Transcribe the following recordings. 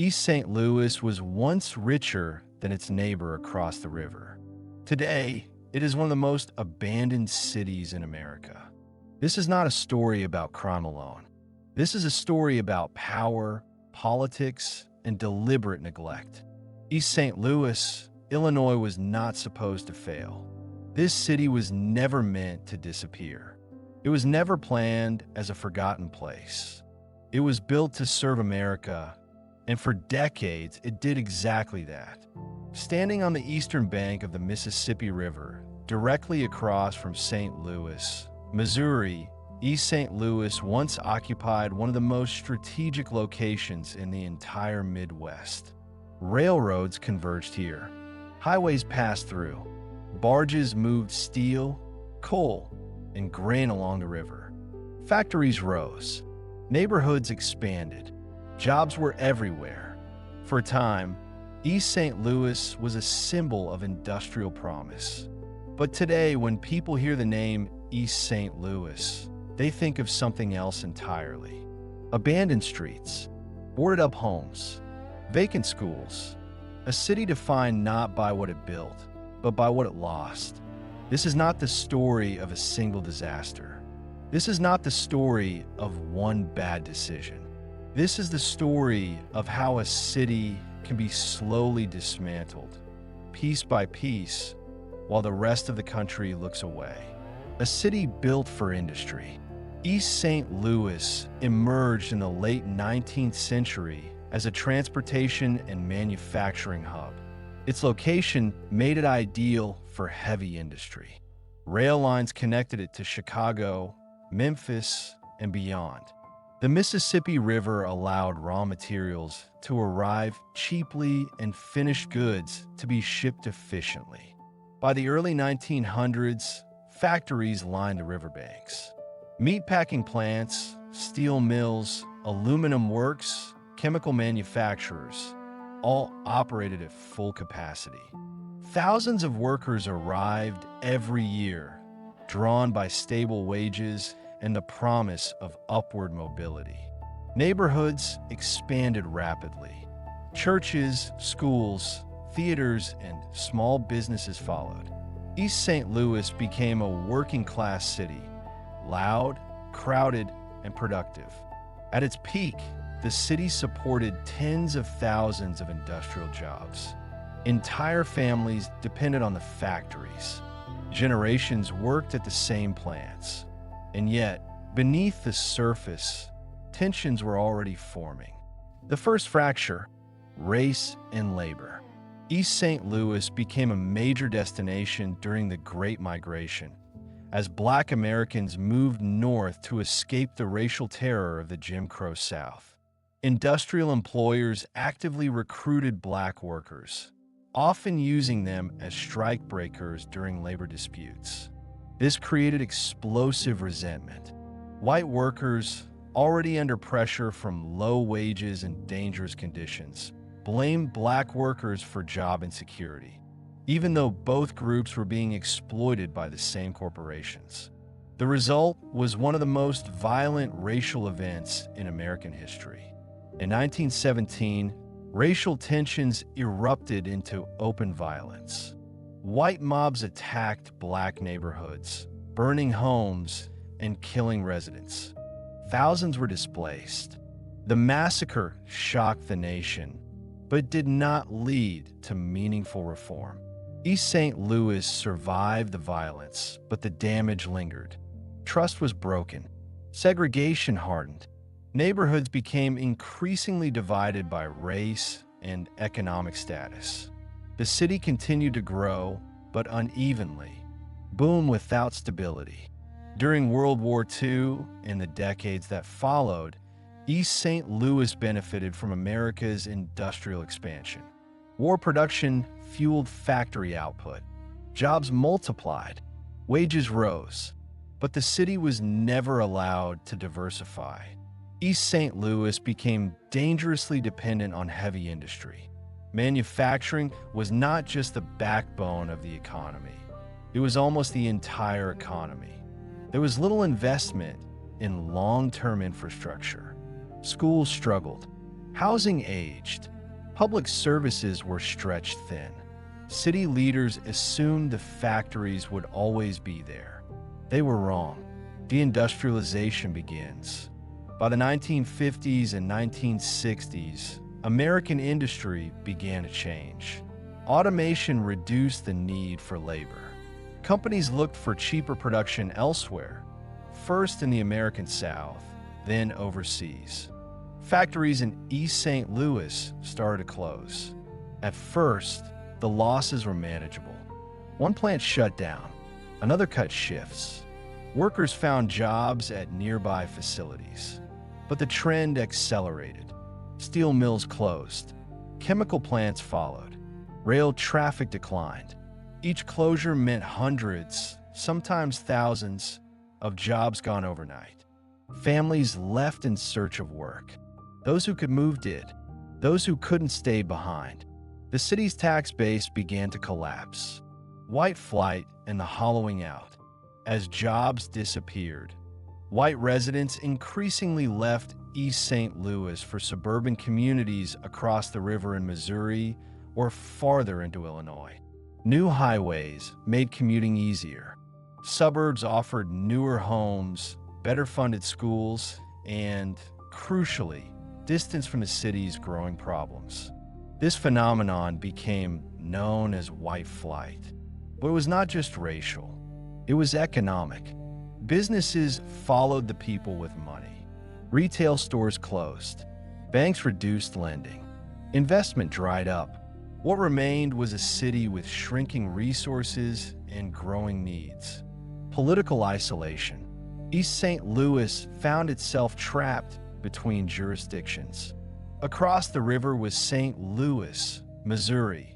East St. Louis was once richer than its neighbor across the river. Today, it is one of the most abandoned cities in America. This is not a story about crime alone. This is a story about power, politics, and deliberate neglect. East St. Louis, Illinois was not supposed to fail. This city was never meant to disappear. It was never planned as a forgotten place. It was built to serve America, and for decades it did exactly that. Standing on the eastern bank of the Mississippi River, directly across from St. Louis, Missouri, East St. Louis once occupied one of the most strategic locations in the entire Midwest. Railroads converged here. Highways passed through. Barges moved steel, coal, and grain along the river. Factories rose. Neighborhoods expanded. Jobs were everywhere. For a time, East St. Louis was a symbol of industrial promise. But today, when people hear the name East St. Louis, they think of something else entirely. Abandoned streets, boarded-up homes, vacant schools, a city defined not by what it built, but by what it lost. This is not the story of a single disaster. This is not the story of one bad decision. This is the story of how a city can be slowly dismantled, piece by piece, while the rest of the country looks away. A city built for industry. East St. Louis emerged in the late 19th century as a transportation and manufacturing hub. Its location made it ideal for heavy industry. Rail lines connected it to Chicago, Memphis, and beyond. The Mississippi River allowed raw materials to arrive cheaply and finished goods to be shipped efficiently. By the early 1900s, factories lined the riverbanks. Meatpacking plants, steel mills, aluminum works, chemical manufacturers all operated at full capacity. Thousands of workers arrived every year, drawn by stable wages and the promise of upward mobility. Neighborhoods expanded rapidly. Churches, schools, theaters, and small businesses followed. East St. Louis became a working-class city, loud, crowded, and productive. At its peak, the city supported tens of thousands of industrial jobs. Entire families depended on the factories. Generations worked at the same plants. And yet, beneath the surface, tensions were already forming. The first fracture: race and labor. East St. Louis became a major destination during the Great Migration, as Black Americans moved north to escape the racial terror of the Jim Crow South. Industrial employers actively recruited Black workers, often using them as strikebreakers during labor disputes. This created explosive resentment. White workers, already under pressure from low wages and dangerous conditions, blamed Black workers for job insecurity, even though both groups were being exploited by the same corporations. The result was one of the most violent racial events in American history. In 1917, racial tensions erupted into open violence. White mobs attacked Black neighborhoods, burning homes and killing residents. Thousands were displaced. The massacre shocked the nation, but did not lead to meaningful reform. East St. Louis survived the violence, but the damage lingered. Trust was broken. Segregation hardened. Neighborhoods became increasingly divided by race and economic status. The city continued to grow, but unevenly, boom without stability. During World War II and the decades that followed, East St. Louis benefited from America's industrial expansion. War production fueled factory output. Jobs multiplied. Wages rose. But the city was never allowed to diversify. East St. Louis became dangerously dependent on heavy industry. Manufacturing was not just the backbone of the economy. It was almost the entire economy. There was little investment in long-term infrastructure. Schools struggled. Housing aged. Public services were stretched thin. City leaders assumed the factories would always be there. They were wrong. Deindustrialization begins. By the 1950s and 1960s, American industry began to change. Automation reduced the need for labor. Companies looked for cheaper production elsewhere, first in the American South, then overseas. Factories in East St. Louis started to close. At first, the losses were manageable. One plant shut down, another cut shifts. Workers found jobs at nearby facilities. But the trend accelerated. Steel mills closed. Chemical plants followed. Rail traffic declined. Each closure meant hundreds, sometimes thousands, of jobs gone overnight. Families left in search of work. Those who could move did. Those who couldn't stayed behind. The city's tax base began to collapse. White flight and the hollowing out. As jobs disappeared, white residents increasingly left East St. Louis for suburban communities across the river in Missouri or farther into Illinois. New highways made commuting easier. Suburbs offered newer homes, better funded schools, and, crucially, distance from the city's growing problems. This phenomenon became known as white flight. But it was not just racial. It was economic. Businesses followed the people with money. Retail stores closed. Banks reduced lending. Investment dried up. What remained was a city with shrinking resources and growing needs. Political isolation. East St. Louis found itself trapped between jurisdictions. Across the river was St. Louis, Missouri,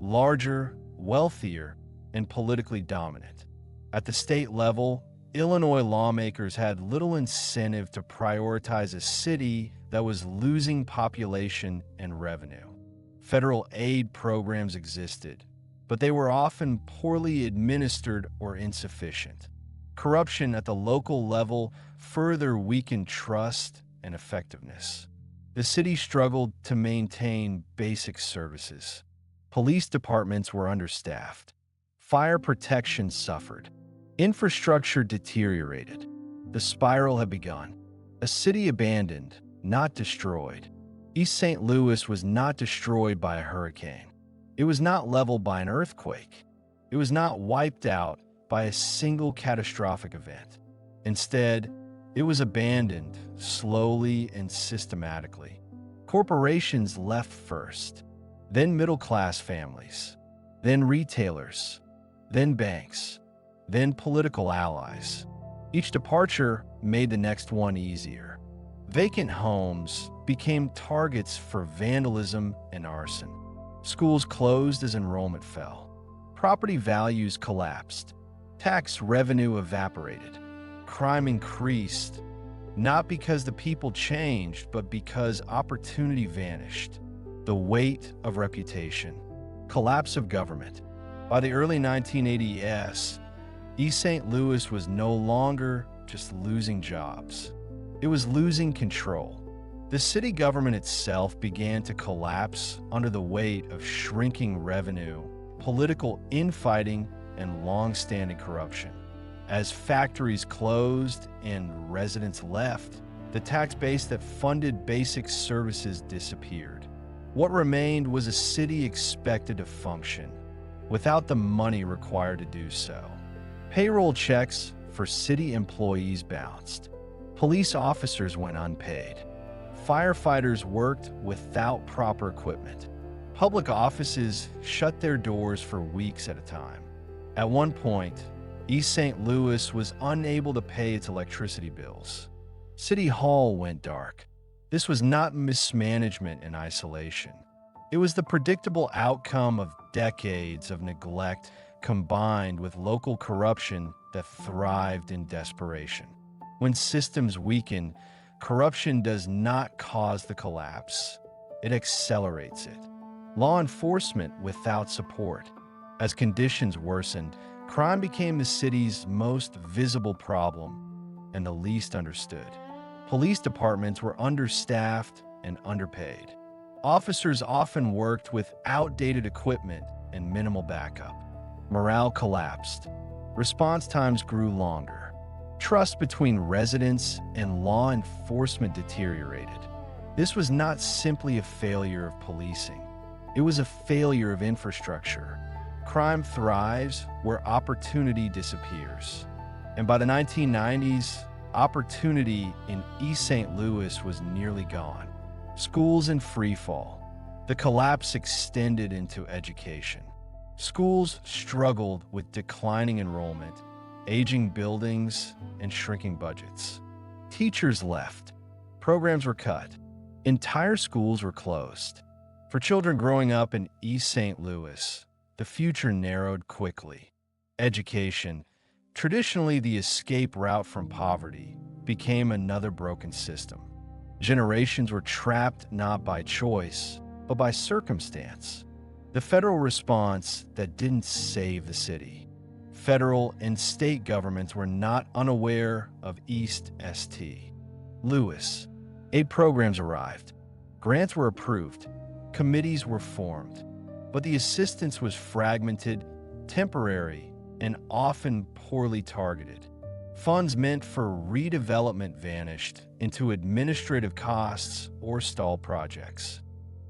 larger, wealthier, and politically dominant. At the state level, Illinois lawmakers had little incentive to prioritize a city that was losing population and revenue. Federal aid programs existed, but they were often poorly administered or insufficient. Corruption at the local level further weakened trust and effectiveness. The city struggled to maintain basic services. Police departments were understaffed. Fire protection suffered. Infrastructure deteriorated. The spiral had begun. A city abandoned, not destroyed. East St. Louis was not destroyed by a hurricane. It was not leveled by an earthquake. It was not wiped out by a single catastrophic event. Instead, it was abandoned slowly and systematically. Corporations left first, then middle-class families, then retailers, then banks, then political allies. Each departure made the next one easier. Vacant homes became targets for vandalism and arson. Schools closed as enrollment fell. Property values collapsed. Tax revenue evaporated. Crime increased, not because the people changed, but because opportunity vanished. The weight of reputation. Collapse of government. By the early 1980s, East St. Louis was no longer just losing jobs. It was losing control. The city government itself began to collapse under the weight of shrinking revenue, political infighting, and long-standing corruption. As factories closed and residents left, the tax base that funded basic services disappeared. What remained was a city expected to function, without the money required to do so. Payroll checks for city employees bounced. Police officers went unpaid. Firefighters worked without proper equipment. Public offices shut their doors for weeks at a time. At one point, East St. Louis was unable to pay its electricity bills. City Hall went dark. This was not mismanagement in isolation. It was the predictable outcome of decades of neglect combined with local corruption that thrived in desperation. When systems weaken, corruption does not cause the collapse. It accelerates it. Law enforcement without support. As conditions worsened, crime became the city's most visible problem and the least understood. Police departments were understaffed and underpaid. Officers often worked with outdated equipment and minimal backup. Morale collapsed. Response times grew longer. Trust between residents and law enforcement deteriorated. This was not simply a failure of policing. It was a failure of infrastructure. Crime thrives where opportunity disappears. And by the 1990s, opportunity in East St. Louis was nearly gone. Schools in freefall. The collapse extended into education. Schools struggled with declining enrollment, aging buildings, and shrinking budgets. Teachers left. Programs were cut. Entire schools were closed. For children growing up in East St. Louis, the future narrowed quickly. Education, traditionally the escape route from poverty, became another broken system. Generations were trapped not by choice, but by circumstance. The federal response that didn't save the city. Federal and state governments were not unaware of East St. Louis. Aid programs arrived. Grants were approved. Committees were formed. But the assistance was fragmented, temporary, and often poorly targeted. Funds meant for redevelopment vanished into administrative costs or stalled projects.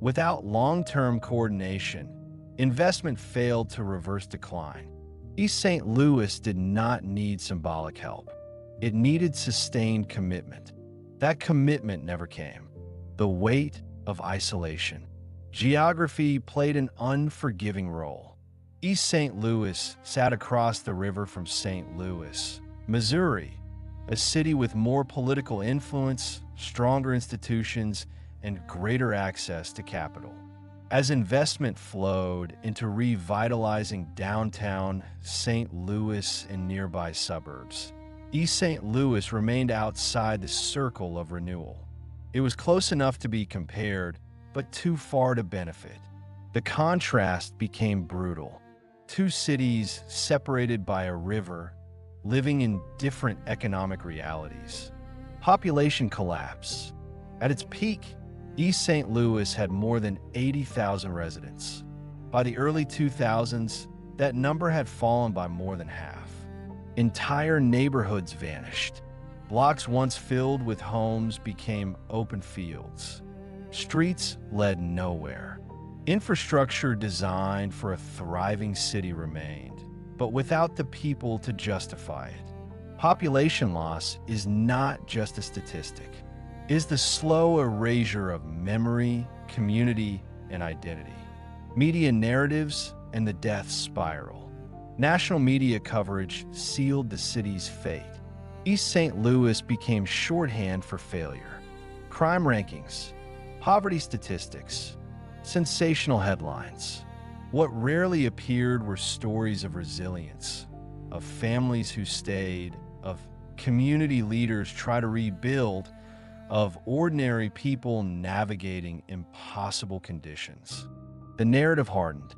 Without long-term coordination, investment failed to reverse decline. East St. Louis did not need symbolic help. It needed sustained commitment. That commitment never came. The weight of isolation. Geography played an unforgiving role. East St. Louis sat across the river from St. Louis, Missouri, a city with more political influence, stronger institutions, and greater access to capital. As investment flowed into revitalizing downtown St. Louis and nearby suburbs, East St. Louis remained outside the circle of renewal. It was close enough to be compared, but too far to benefit. The contrast became brutal. Two cities separated by a river, living in different economic realities. Population collapse. At its peak, East St. Louis had more than 80,000 residents. By the early 2000s, that number had fallen by more than half. Entire neighborhoods vanished. Blocks once filled with homes became open fields. Streets led nowhere. Infrastructure designed for a thriving city remained, but without the people to justify it. Population loss is not just a statistic. It is the slow erasure of memory, community, and identity. Media narratives and the death spiral. National media coverage sealed the city's fate. East St. Louis became shorthand for failure. Crime rankings, poverty statistics, sensational headlines. What rarely appeared were stories of resilience, of families who stayed, of community leaders try to rebuild, of ordinary people navigating impossible conditions. The narrative hardened,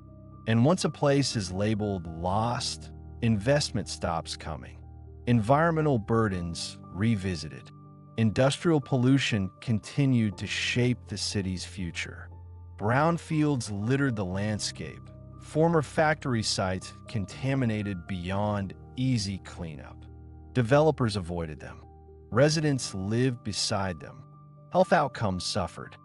and once a place is labeled lost, investment stops coming. Environmental burdens revisited. Industrial pollution continued to shape the city's future. Brownfields littered the landscape. Former factory sites contaminated beyond easy cleanup. Developers avoided them. Residents lived beside them. Health outcomes suffered.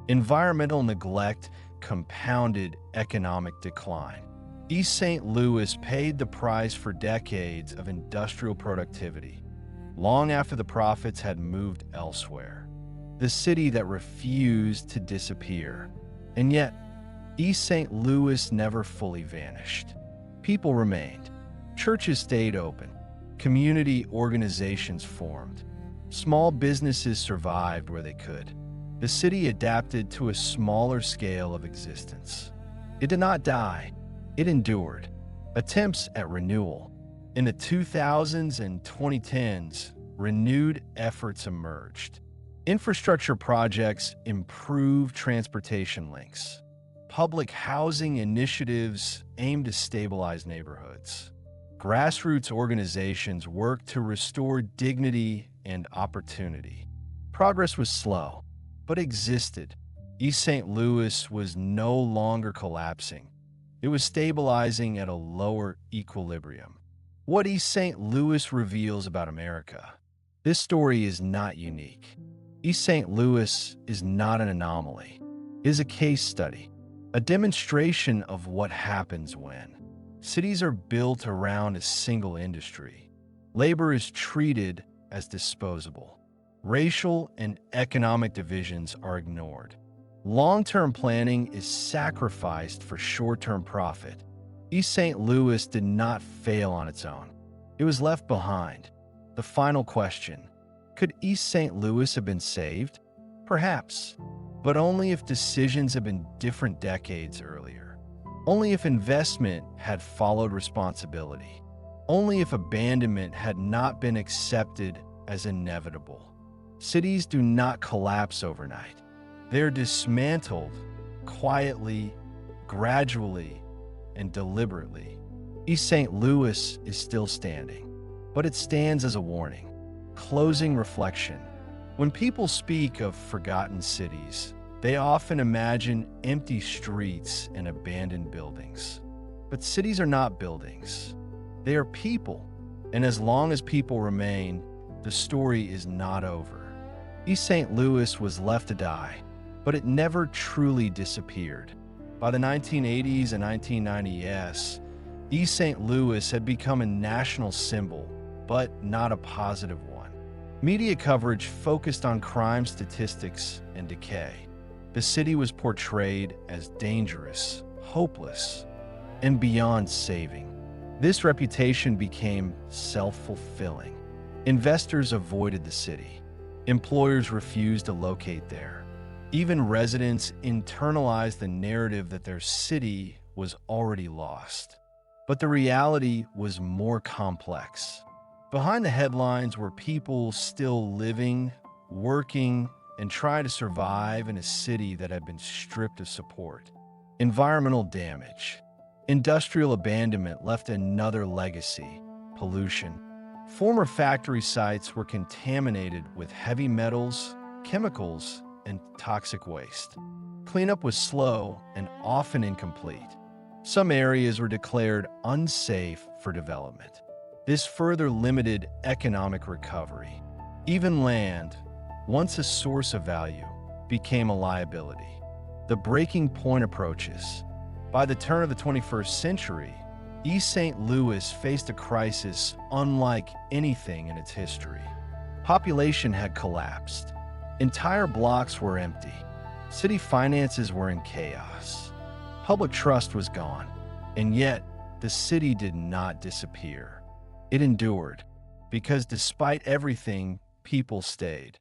Environmental neglect compounded economic decline. East St. Louis paid the price for decades of industrial productivity, long after the profits had moved elsewhere. The city that refused to disappear. And yet, East St. Louis never fully vanished. People remained. Churches stayed open. Community organizations formed. Small businesses survived where they could. The city adapted to a smaller scale of existence. It did not die. It endured. Attempts at renewal. In the 2000s and 2010s, renewed efforts emerged. Infrastructure projects improved transportation links. Public housing initiatives aimed to stabilize neighborhoods. Grassroots organizations worked to restore dignity and opportunity. Progress was slow, but existed. East St. Louis was no longer collapsing. It was stabilizing at a lower equilibrium. What East St. Louis reveals about America. This story is not unique. East St. Louis is not an anomaly. It is a case study, a demonstration of what happens when cities are built around a single industry. Labor is treated as disposable. Racial and economic divisions are ignored. Long-term planning is sacrificed for short-term profit. East St. Louis did not fail on its own. It was left behind. The final question: could East St. Louis have been saved? Perhaps, but only if decisions had been different decades earlier. Only if investment had followed responsibility. Only if abandonment had not been accepted as inevitable. Cities do not collapse overnight. They're dismantled quietly, gradually, and deliberately. East St. Louis is still standing, but it stands as a warning. Closing reflection. When people speak of forgotten cities, they often imagine empty streets and abandoned buildings. But cities are not buildings. They are people, and as long as people remain, the story is not over. East St. Louis was left to die, but it never truly disappeared. By the 1980s and 1990s, East St. Louis had become a national symbol, but not a positive one. Media coverage focused on crime statistics and decay. The city was portrayed as dangerous, hopeless, and beyond saving. This reputation became self-fulfilling. Investors avoided the city. Employers refused to locate there. Even residents internalized the narrative that their city was already lost. But the reality was more complex. Behind the headlines were people still living, working, and trying to survive in a city that had been stripped of support. Environmental damage. Industrial abandonment left another legacy: pollution. Former factory sites were contaminated with heavy metals, chemicals, and toxic waste. Cleanup was slow and often incomplete. Some areas were declared unsafe for development. This further limited economic recovery. Even land, once a source of value, became a liability. The breaking point approaches. By the turn of the 21st century, East St. Louis faced a crisis unlike anything in its history. Population had collapsed. Entire blocks were empty. City finances were in chaos. Public trust was gone. And yet, the city did not disappear. It endured, because despite everything, people stayed.